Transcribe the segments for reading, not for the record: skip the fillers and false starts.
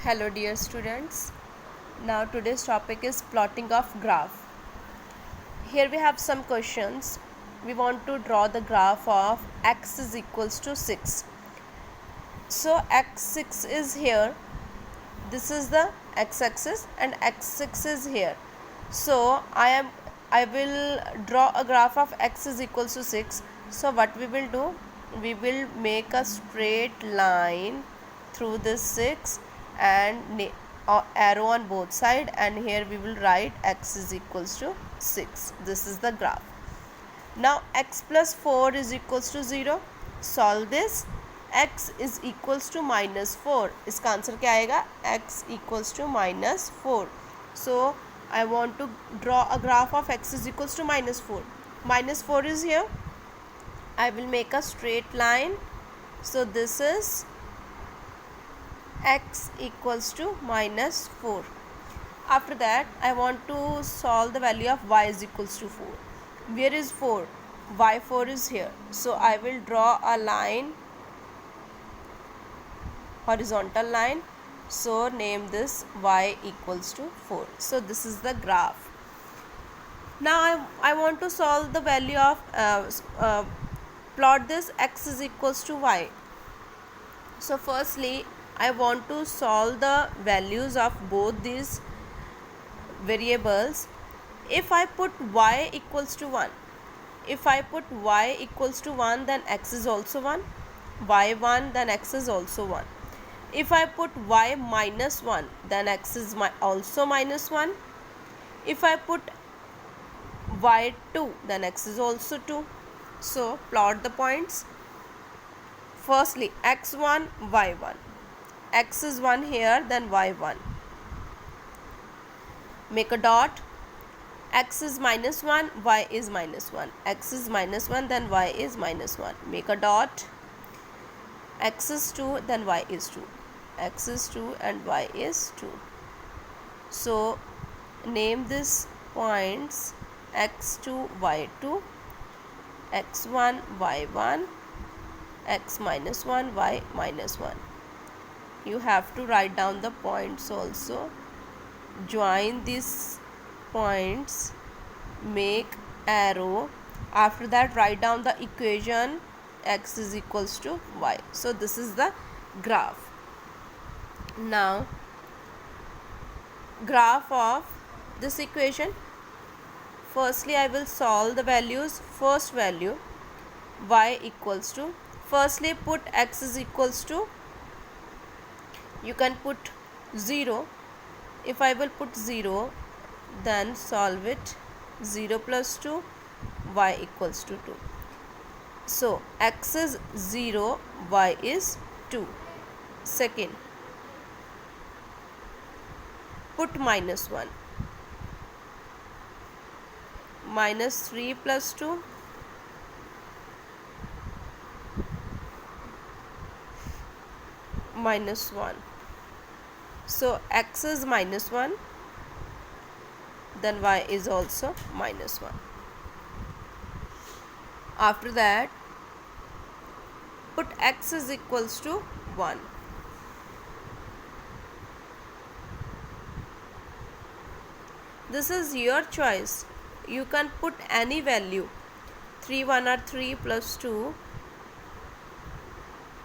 Hello dear students. Now today's topic is plotting of graph. Here we have some questions. We want to draw the graph of x is equals to 6. So x6 is here. This is the x-axis and x6 is here. So I will draw a graph of x is equals to 6. So what we will do? We will make a straight line through this 6 and arrow on both side, and here we will write x is equals to 6. This is the graph. Now x plus 4 is equals to 0. Solve this. x is equals to minus 4. इसका answer क्या आएगा? x equals to minus 4. So I want to draw a graph of x is equals to minus 4. Minus 4 is here. I will make a straight line. So this is x equals to minus 4. After that I want to solve the value of y is equals to 4. Where is 4? y4 is here. So I will draw a line, horizontal line. So name this y equals to 4. So this is the graph. Now I want to solve the value of plot this x is equals to y. So firstly I want to solve the values of both these variables. If I put y equals to 1, if I put y equals to 1, then x is also 1. y1, then x is also 1. If I put y minus 1, then x is also minus 1. If I put y2, then x is also 2. So plot the points. Firstly x1, y1. X is 1 here, then y1. Make a dot. X is minus 1, y is minus 1. X is minus 1, then y is minus 1. Make a dot. X is 2, then y is 2. X is 2 and y is 2. So name this points x2, y2, x1, y1, x minus 1, y minus 1. You have to write down the points also. Join these points, make arrow. After that write down the equation x is equals to y. So this is the graph. Now graph of this equation. Firstly I will solve the values. First value y equals to, firstly put x is equals to, you can put 0. If I will put 0, then solve it. 0 plus 2, y equals to 2. So x is 0, y is 2. Second, put minus 1. Minus 3 plus 2, minus 1. So x is minus 1, then y is also minus 1. After that put x is equals to 1. This is your choice. You can put any value. 3 1 are 3 plus 2.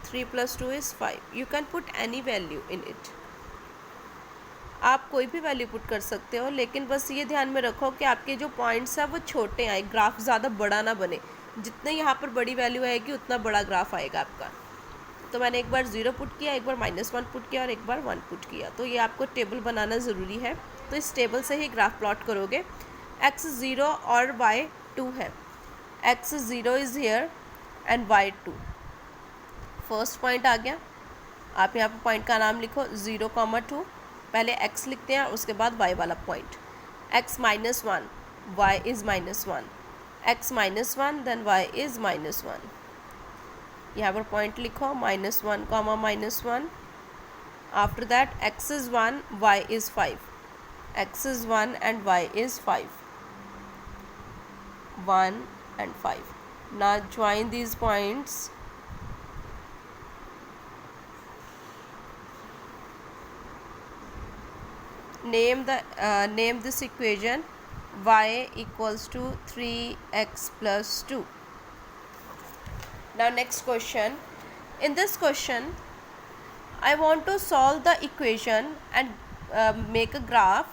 3 plus 2 is 5. You can put any value in it. आप कोई भी value put कर सकते हो, लेकिन बस ये ध्यान में रखो कि आपके जो पॉइंट्स हैं वो छोटे आए, ग्राफ ज़्यादा बड़ा ना बने. जितने यहाँ पर बड़ी वैल्यू आएगी उतना बड़ा ग्राफ आएगा आपका. तो मैंने एक बार 0 पुट किया, एक बार -1 पुट किया और एक बार 1 पुट किया. तो ये आपको टेबल बनाना ज़रूरी है. तो इस टेबल से ही ग्राफ प्लॉट करोगे. x 0 और y 2 है. x 0 is here and y 2. First point आ गया. आप यहाँ पर पॉइंट का नाम लिखो 0, 2. पहले x लिखते हैं उसके बाद y वाला point. x minus 1, y is minus 1. x minus 1, then y is minus 1. यहाँ पर पॉइंट लिखो -1, -1. After that x is 1, y is 5. x is 1 and y is 5. 1 and 5. Now join these points. name this equation y equals to 3x plus 2. Now next question. In this question I want to solve the equation and make a graph.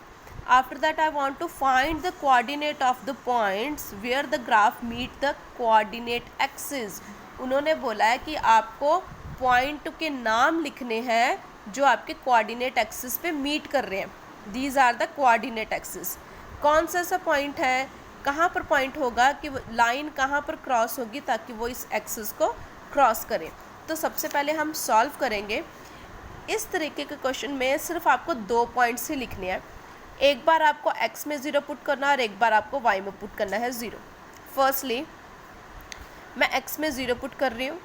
After that I want to find the coordinate of the points where the graph meet the coordinate axis. उन्होंने बोला है कि आपको point के नाम लिखने हैं जो आपके कोऑर्डिनेट एक्सिस पे मीट कर रहे हैं. These are the coordinate axis. कौन सा पॉइंट है, कहाँ पर पॉइंट होगा कि लाइन कहाँ पर क्रॉस होगी ताकि वो इस एक्सिस को क्रॉस करें. तो सबसे पहले हम सॉल्व करेंगे. इस तरीके के क्वेश्चन में सिर्फ आपको 2 पॉइंट्स ही लिखने हैं. एक बार आपको x में 0 पुट करना है और एक बार आपको y में पुट करना है 0. फर्स्टली मैं x में 0 पुट कर रही हूँ.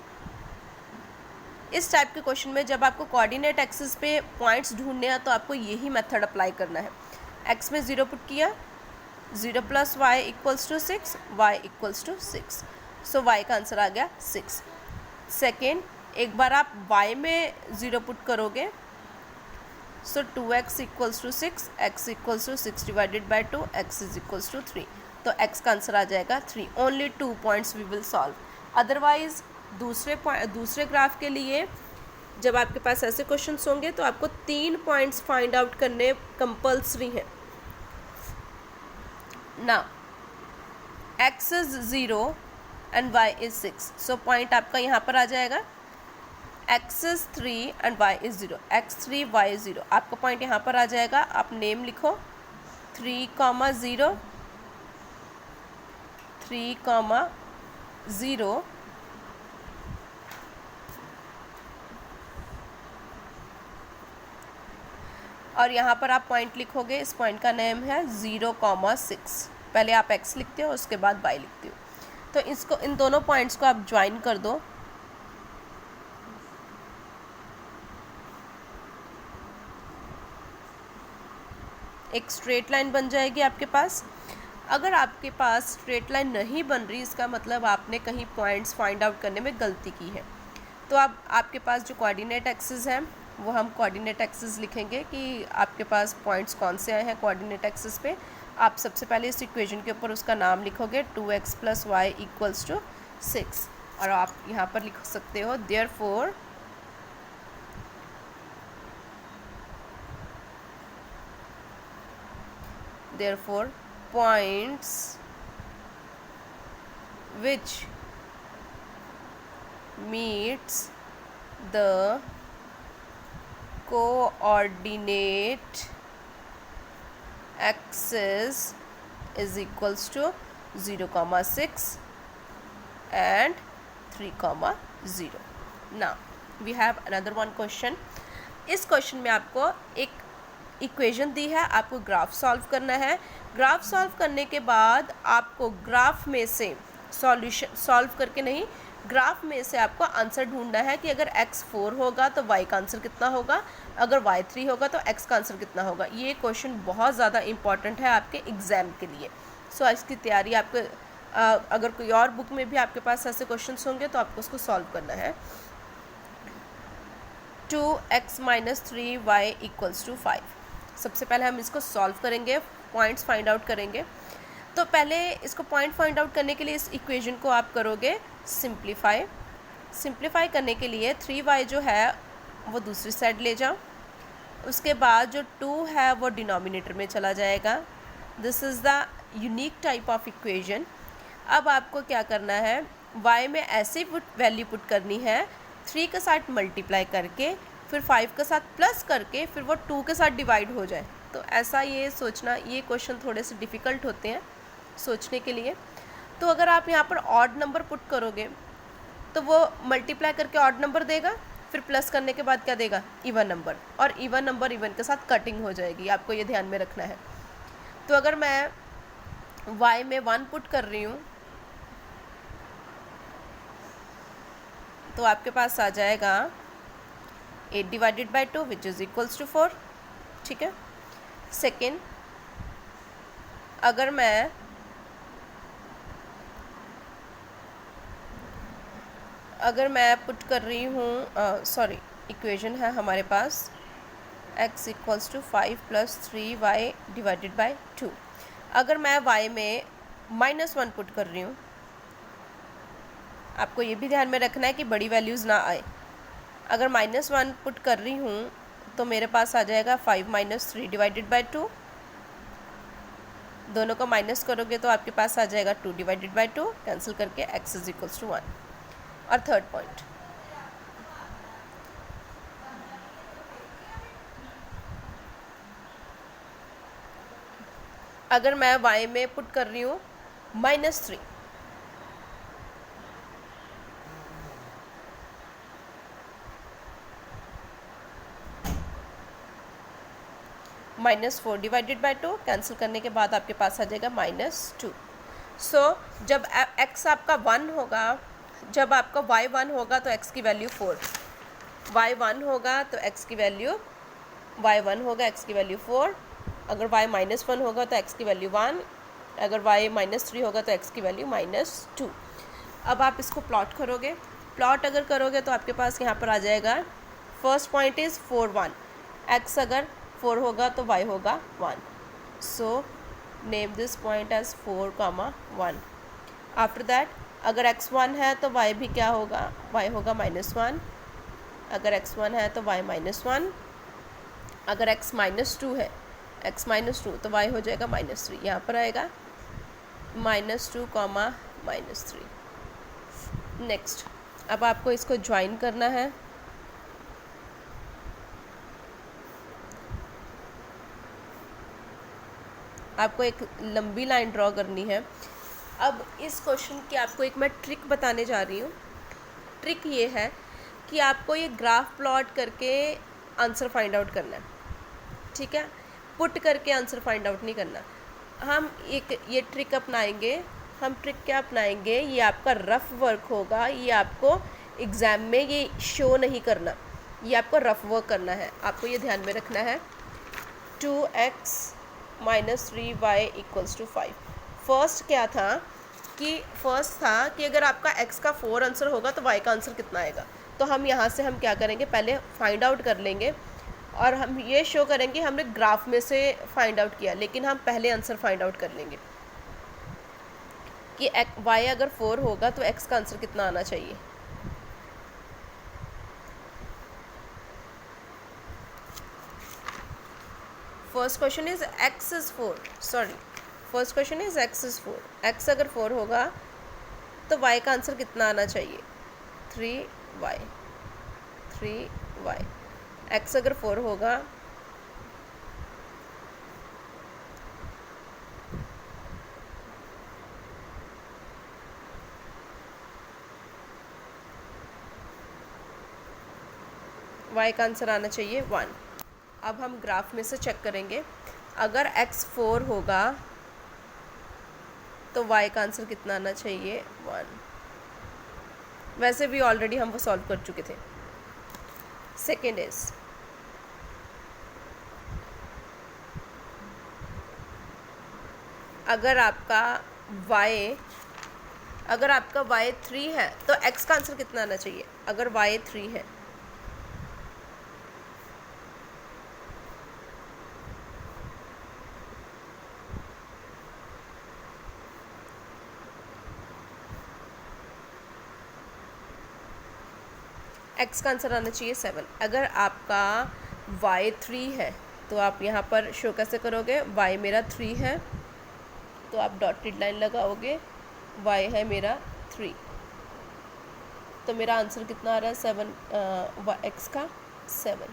इस टाइप के क्वेश्चन में जब आपको कोऑर्डिनेट एक्सिस पे पॉइंट्स ढूंढने हैं तो आपको यही मेथड अप्लाई करना है. x में 0 पुट किया, 0 plus y equals to 6, y equals to 6. So y का आंसर आ गया 6. सेकेंड, एक बार आप y में 0 पुट करोगे, so 2x equals to 6, x equals to 6 divided by 2, x is equals to 3. तो x का आंसर आ जाएगा 3. Only 2 points we will solve. Otherwise दूसरे ग्राफ के लिए जब आपके पास ऐसे क्वेश्चंस होंगे तो आपको 3 पॉइंट्स फाइंड आउट करने कंपल्सरी हैं. Now x is 0 and y is 6. So point आपका यहाँ पर आ जाएगा x is 3 and y is 0. x3 y 0. आपका पॉइंट यहाँ पर आ जाएगा. आप नेम लिखो 3, 0 3, 0. और यहाँ पर आप पॉइंट लिखोगे. इस पॉइंट का नेम है 0, 6. पहले आप x लिखते हो उसके बाद y लिखते हो. तो इन दोनों पॉइंट्स को आप ज्वाइन कर दो. एक स्ट्रेट लाइन बन जाएगी आपके पास. अगर आपके पास स्ट्रेट लाइन नहीं बन रही, इसका मतलब आपने कहीं पॉइंट्स फाइंड आउट करने में गलती की है. तो अब आपके पास जो कोऑर्डिनेट एक्सिस है वो हम कोऑर्डिनेट एक्सिस लिखेंगे कि आपके पास पॉइंट्स कौन से आए हैं कोऑर्डिनेट एक्सिस पे. आप सबसे पहले इस इक्वेशन के ऊपर उसका नाम लिखोगे 2x plus y equals to 6. और आप यहाँ पर लिख सकते हो therefore points which meets the coordinate axis is equals to 0, 6 and 3, 0. Now we have another one question. इस क्वेश्चन में आपको एक इक्वेशन दी है, आपको ग्राफ सॉल्व करना है. ग्राफ सॉल्व करने के बाद आपको ग्राफ में से सॉल्यूशन सॉल्व करके नहीं, ग्राफ में से आपको आंसर ढूंढना है कि अगर x 4 होगा तो y का आंसर कितना होगा, अगर y 3 होगा तो x का आंसर कितना होगा. ये क्वेश्चन बहुत ज़्यादा इम्पॉर्टेंट है आपके एग्ज़ाम के लिए. सो इसकी तैयारी आपको अगर कोई और बुक में भी आपके पास ऐसे क्वेश्चंस होंगे तो आपको उसको सॉल्व करना है. 2x - 3y equals to 5. सबसे पहले हम इसको सॉल्व करेंगे, पॉइंट्स फाइंड आउट करेंगे. तो पहले इसको पॉइंट फाइंड आउट करने के लिए इस इक्वेशन को आप करोगे सिंप्लीफाई करने के लिए 3y जो है वो दूसरी साइड ले जाओ. उसके बाद जो 2 है वो डिनोमिनेटर में चला जाएगा. This is the unique type of equation. अब आपको क्या करना है, y में ऐसी वैल्यू पुट करनी है 3 के साथ मल्टीप्लाई करके, फिर 5 के साथ प्लस करके, फिर वो 2 के साथ डिवाइड हो जाए. तो ऐसा ये सोचना, ये क्वेश्चन थोड़े से डिफ़िकल्ट होते हैं सोचने के लिए. तो अगर आप यहाँ पर ऑड नंबर पुट करोगे तो वो मल्टीप्लाई करके ऑड नंबर देगा, फिर प्लस करने के बाद क्या देगा, इवन नंबर. और इवन नंबर इवन के साथ कटिंग हो जाएगी, आपको ये ध्यान में रखना है. तो अगर मैं y में 1 पुट कर रही हूँ तो आपके पास आ जाएगा 8 divided by 2 which is equals to 4. ठीक है. सेकेंड, अगर मैं पुट कर रही हूँ, इक्वेशन है हमारे पास x equals to 5 plus 3y divided by 2। अगर मैं y में -1 पुट कर रही हूँ, आपको ये भी ध्यान में रखना है कि बड़ी वैल्यूज़ ना आए। अगर -1 पुट कर रही हूँ तो मेरे पास आ जाएगा 5 माइनस 3 डिवाइडेड बाई 2। दोनों को माइनस करोगे तो आपके पास आ जाएगा 2 डिवाइडेड बाई 2, कैंसिल करके x इज इक्वल्स टू 1। और थर्ड पॉइंट, अगर मैं y में पुट कर रही हूँ -3, -4 डिवाइडेड बाई 2, कैंसिल करने के बाद आपके पास आ जाएगा -2। सो जब x आपका 1 होगा, जब आपका y 1 होगा तो x की वैल्यू 4, y 1 होगा तो x की वैल्यू y 1 होगा, x की वैल्यू 4। अगर y -1 होगा तो x की वैल्यू 1, अगर y -3 होगा तो x की वैल्यू -2। अब आप इसको प्लॉट करोगे, प्लॉट अगर करोगे तो आपके पास यहाँ पर आ जाएगा, फर्स्ट पॉइंट इज़ 4 1, x अगर 4 होगा तो y होगा 1। So name this point as 4, 1। After that अगर x 1 है तो y भी क्या होगा, y होगा -1। अगर x 1 है तो y -1। अगर x -2 है, x -2 तो y हो जाएगा -3। यहाँ पर आएगा -2, -3। नेक्स्ट, अब आपको इसको ज्वाइन करना है। आपको एक लंबी लाइन ड्रॉ करनी है। अब इस क्वेश्चन की आपको एक मैं ट्रिक बताने जा रही हूँ। ट्रिक ये है कि आपको ये ग्राफ प्लॉट करके आंसर फाइंड आउट करना है, ठीक है। पुट करके आंसर फाइंड आउट नहीं करना। हम एक ये ट्रिक अपनाएंगे। हम ट्रिक क्या अपनाएंगे, ये आपका रफ वर्क होगा, ये आपको एग्ज़ाम में ये शो नहीं करना, ये आपको रफ वर्क करना है। आपको ये ध्यान में रखना है। 2x - 3y equals to 5। First क्या था कि अगर आपका x का 4 आंसर होगा तो y का आंसर कितना आएगा। तो हम यहाँ से हम क्या करेंगे, पहले फाइंड आउट कर लेंगे और हम ये शो करेंगे हमने ग्राफ में से फाइंड आउट किया, लेकिन हम पहले आंसर फाइंड आउट कर लेंगे कि y अगर 4 होगा तो x का आंसर कितना आना चाहिए। First question is x is 4, first question is x is 4। x अगर 4 होगा तो y का आंसर कितना आना चाहिए, 3y। x अगर 4 होगा y का आंसर आना चाहिए 1। अब हम ग्राफ में से चेक करेंगे। अगर x 4 होगा तो y का आंसर कितना आना चाहिए, 1। वैसे भी ऑलरेडी हम वो सॉल्व कर चुके थे। सेकेंड इज अगर आपका y 3 है तो x का आंसर कितना आना चाहिए। अगर y 3 है x का आंसर आना चाहिए 7। अगर आपका y 3 है तो आप यहाँ पर शो कैसे करोगे, y मेरा 3 है तो आप डॉटेड लाइन लगाओगे, y है मेरा 3, तो मेरा आंसर कितना आ रहा है 7, x का 7।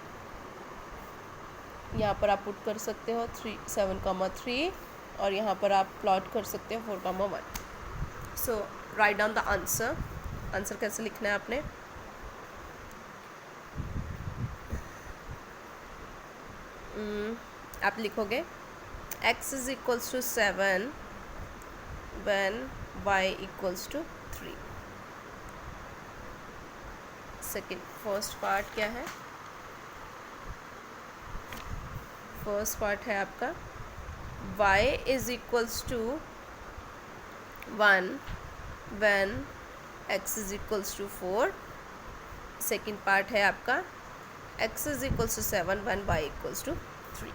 यहाँ पर आप पुट कर सकते हो 7,3 और यहाँ पर आप प्लॉट कर सकते हो 4,1। So write down the answer. Answer कैसे लिखना है आपने, आप लिखोगे x is equals to 7 when y equals to 3। Second, first part क्या है, फर्स्ट पार्ट है आपका y is equals to 1 when x is equals to 4। Second part है आपका x is equals to 7 when y equals to 3.